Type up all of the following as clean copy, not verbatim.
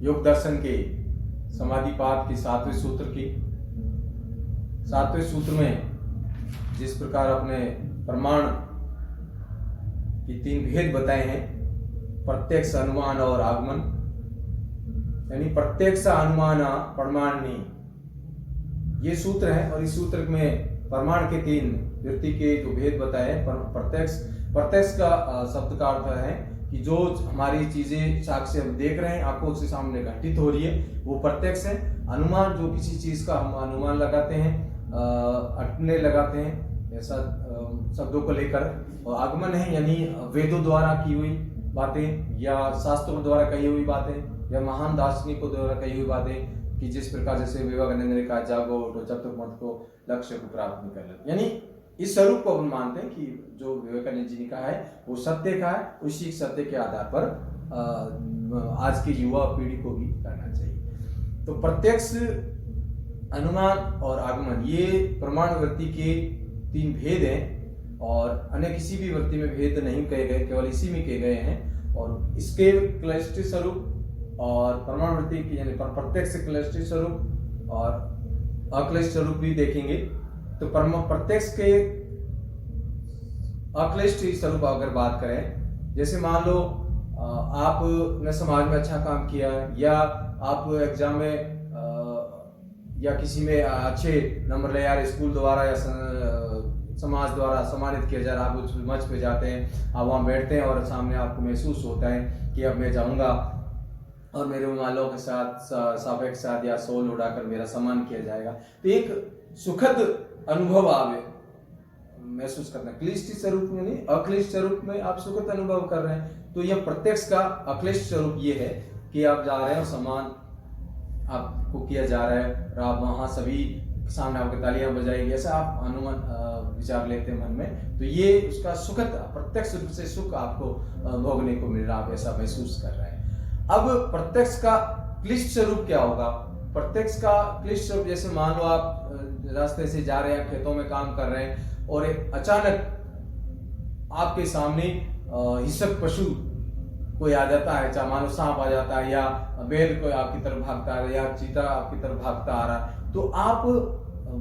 योग दर्शन के समाधिपाद के 7वें सूत्र में जिस प्रकार अपने प्रमाण की 3 भेद बताए हैं, प्रत्यक्ष, अनुमान और आगमन, यानी प्रत्यक्ष, अनुमान, प्रमाणी, ये सूत्र है। और इस सूत्र में प्रमाण के 3 वृत्ति के जो भेद बताए हैं, प्रत्यक्ष का शब्द का अर्थ है कि जो हमारी चीजें साक्ष्य हम देख रहे हैं, आंखों से सामने घटित हो रही है, वो प्रत्यक्ष है। अनुमान, जो किसी चीज का हम अनुमान लगाते हैं, अटने लगाते हैं ऐसा शब्दों को लेकर। और आगमन है यानी वेदों द्वारा की हुई बातें या शास्त्रों द्वारा कही हुई बातें या महान दार्शनिकों द्वारा कही हुई बातें, कि जिस प्रकार जैसे विवेकानंद ने कहा, जागो उठो जब तक मत को लक्ष्य को प्राप्त नहीं कर ले। यानी इस स्वरूप को हम मानते हैं कि जो विवेकानंद जी ने कहा है वो सत्य का है, उसी सत्य के आधार पर आज की युवा पीढ़ी को भी करना चाहिए। तो प्रत्यक्ष, अनुमान और आगमन, ये प्रमाण वृत्ति के 3 भेद हैं और अन्य किसी भी वृत्ति में भेद नहीं कहे गए, केवल इसी में कहे गए हैं। और इसके क्लष्ट स्वरूप और प्रमाण वृत्ति की यानी प्रत्यक्ष क्लष्ट स्वरूप और अक्लिष्ट स्वरूप भी देखेंगे। तो प्रत्यक्ष के अक्लिष्ट स्वरूप अगर बात करें, जैसे मान लो आपने समाज में अच्छा काम किया या आप एग्जाम में या किसी में अच्छे नंबर ले यार, स्कूल द्वारा या समाज द्वारा सम्मानित किया जा रहा, आप उस मंच पे जाते हैं, आप वहाँ बैठते हैं और सामने आपको महसूस होता है कि अब मैं जाऊँगा और मेरे वालों के साथ साफे के साथ या सोल उड़ाकर मेरा सम्मान किया जाएगा। तो एक सुखद अनुभव आप महसूस करना, क्लिष्ट स्वरूप में नहीं, अक्लिष्ट स्वरूप में आप सुखद अनुभव कर रहे हैं। तो यह प्रत्यक्ष का अक्लिष्ट स्वरूप ये है कि आप जा रहे हैं, सम्मान आपको किया जा रहा है और आप वहाँ सभी सामने आपके तालियां बजाएगी, ऐसा आप अनुमान विचार लेते हैं मन में। तो ये उसका सुखद प्रत्यक्ष रूप से सुख आपको भोगने को मिल रहा, आप ऐसा महसूस कर रहे हैं। अब प्रत्यक्ष का क्लिष्ट स्वरूप क्या होगा? प्रत्यक्ष का क्लिष्ट स्वरूप, जैसे मान लो आप रास्ते से जा रहे हैं, खेतों में काम कर रहे हैं और अचानक आपके सामने हिंसक पशु कोई आ जाता है, चाहे मानो सांप आ जाता है या बैल कोई आपकी तरफ भागता है या चीता आपकी तरफ भागता आ रहा है, तो आप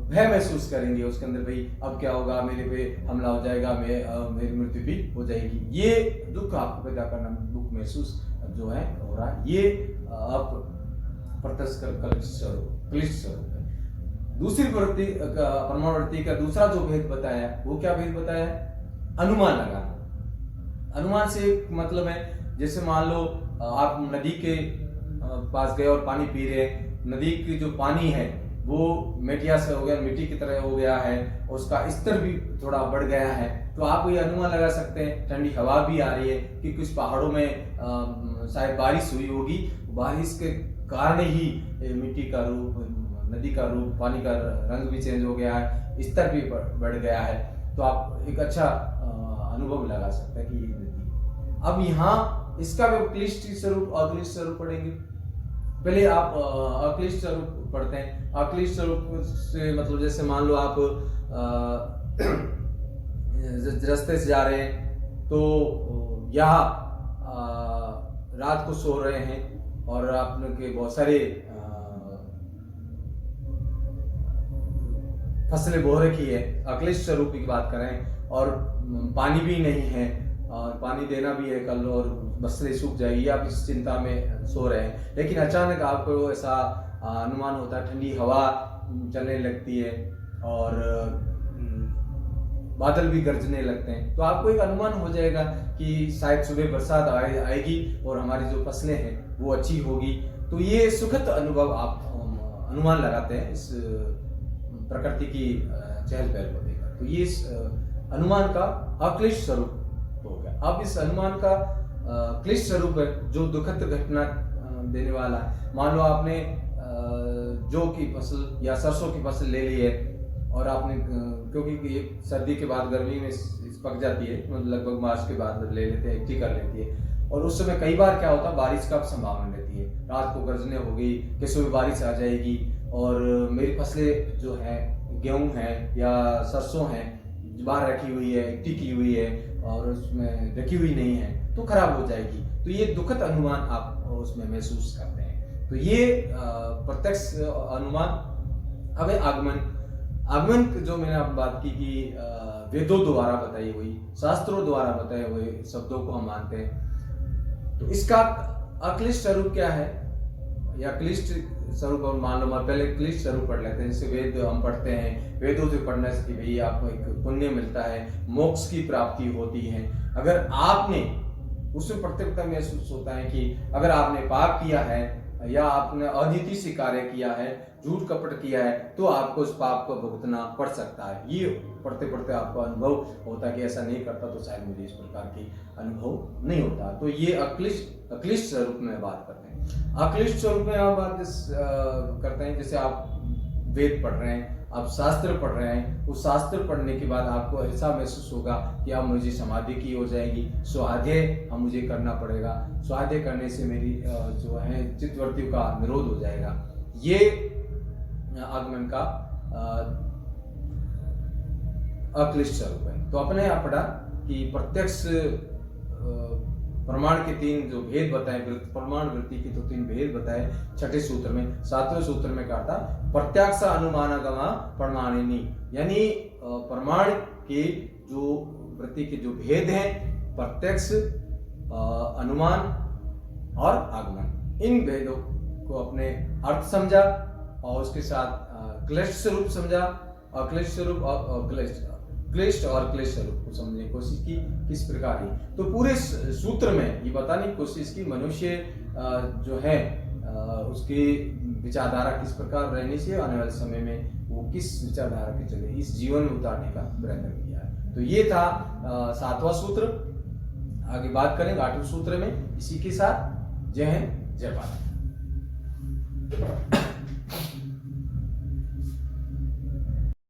भय महसूस करेंगे उसके अंदर, भाई अब क्या होगा, मेरे पे हमला हो जाएगा, मेरी मृत्यु भी हो जाएगी। ये दुख आपको पैदा करना, दुख महसूस जो है हो रहा है, ये आप प्रत्यक्ष क्लिष्ट स्वरूप है। दूसरी वृत्ति, प्रमाण वृत्ति का दूसरा जो भेद बताया, वो क्या भेद बताया है? अनुमान लगाना। अनुमान से मतलब है, जैसे मान लो आप नदी के पास गए और पानी पी रहे हैं, नदी की जो पानी है वो मेटिया से हो गया, मिट्टी की तरह हो गया है, उसका स्तर भी थोड़ा बढ़ गया है। तो आप ये अनुमान लगा सकते हैं, ठंडी हवा भी आ रही है कि कुछ पहाड़ों में शायद बारिश हुई होगी, बारिश के कारण ही मिट्टी का रूप, नदी का रूप, पानी का रंग भी चेंज हो गया है, स्तर भी बढ़ गया है। तो आप एक अच्छा अनुभव लगा सकते हैं कि ये नदी। अब यहाँ इसका भी क्लिष्ट स्वरूप, अक्लिष्ट स्वरूप पढ़ेंगे। पहले आप अक्लिष्ट स्वरूप पढ़ते हैं। अक्लिष्ट स्वरूप से मतलब जैसे मान लो आप रास्ते से जा रहे हैं, तो यहाँ रात को सो रहे हैं और आपने बहुत सारे फसलें बो रखी है, अक्लिष्ट स्वरूप की बात करें, और पानी भी नहीं है और पानी देना भी है कल और फसलें सूख जाएगी, आप इस चिंता में सो रहे हैं। लेकिन अचानक आपको ऐसा अनुमान होता है, ठंडी हवा चलने लगती है और बादल भी गरजने लगते हैं, तो आपको एक अनुमान हो जाएगा कि शायद सुबह बरसात आएगी और हमारी जो फसलें हैं वो अच्छी होगी। तो ये सुखद अनुभव आप अनुमान लगाते हैं इस प्रकृति की चहल पहल को देखकर। तो ये इस अनुमान का अक्लिष्ट स्वरूप हो गया। अब इस अनुमान का क्लिष्ट स्वरूप है जो दुखद घटना देने वाला है। मान लो आपने जौ की फसल या सरसों की फसल ले ली है और आपने, क्योंकि ये सर्दी के बाद गर्मी में पक जाती है, मतलब लगभग मार्च के बाद ले लेते हैं, इकट्ठी कर लेती है, और उस समय कई बार क्या होता है, बारिश का संभावना रहती है, रात को गर्जने हो गई कि सुबह बारिश आ जाएगी और मेरी फसलें जो है, गेहूं है या सरसों है, बाहर रखी हुई है, इकट्ठी की हुई है और उसमें रखी हुई नहीं है, तो खराब हो जाएगी। तो ये दुखद अनुमान आप उसमें महसूस करते हैं। तो ये प्रत्यक्ष अनुमान। अब है आगमन। आगमन जो मैंने आप बात की कि वेदों द्वारा बताई हुई, शास्त्रों द्वारा बताए हुए शब्दों को हम मानते हैं। तो इसका अक्लिष्ट स्वरूप क्या है या क्लिष्ट स्वरूप हम मान लो, पहले क्लिष्ट स्वरूप पढ़ लेते हैं। जैसे वेद हम पढ़ते हैं, वेदों से पढ़ने से कि भाई आपको एक पुण्य मिलता है, मोक्ष की प्राप्ति होती है। अगर आपने उसमें प्रत्यक्षता महसूस होता है कि अगर आपने पाप किया है या आपने अनीति से कार्य किया है, झूठ कपट किया है, तो आपको उस पाप को भुगतना पड़ सकता है। ये पढ़ते पढ़ते आपको अनुभव होता है कि ऐसा नहीं करता तो शायद मुझे इस प्रकार की अनुभव नहीं होता। तो ये अक्लिष्ट स्वरूप में बात करते हैं। अक्लिष्ट स्वरूप में हम बात करते हैं, जैसे आप वेद पढ़ रहे हैं, आप शास्त्र पढ़ रहे हैं, उस शास्त्र पढ़ने के बाद आपको ऐसा महसूस होगा कि अब मुझे समाधि की हो जाएगी, स्वाध्याय हम मुझे करना पड़ेगा, स्वाध्याय करने से मेरी जो है चित्तवृत्तियों का निरोध हो जाएगा। ये आगमन का अक्लिष्ट स्वरूप है। तो अपने यहाँ पढ़ा कि प्रत्यक्ष प्रमाण के तीन जो भेद बताए, प्रमाण वृत्ति के तो तीन भेद बताए छठे सूत्र में। सातवें सूत्र में कहा था प्रत्यक्ष अनुमानगमा प्रमाणिनी, यानी प्रमाण के जो वृत्ति के जो भेद हैं, प्रत्यक्ष, अनुमान और आगमन, इन भेदों को अपने अर्थ समझा और उसके साथ क्लिष्ट स्वरूप समझा, अक्लिष्ट स्वरूप और क्लिष्ट और क्लिष्ट स्वरूप को समझने की कोशिश की किस प्रकार है। तो पूरे सूत्र में ये बताने की कोशिश की मनुष्य जो है उसकी विचारधारा किस प्रकार रहनी चाहिए, आने वाले समय में वो किस विचारधारा के चले इस जीवन में उतारने का प्रयत्न किया है। तो ये था 7वां सूत्र। आगे बात करेंगे 8वें सूत्र में। इसी के साथ जय हिंद, जय भारत।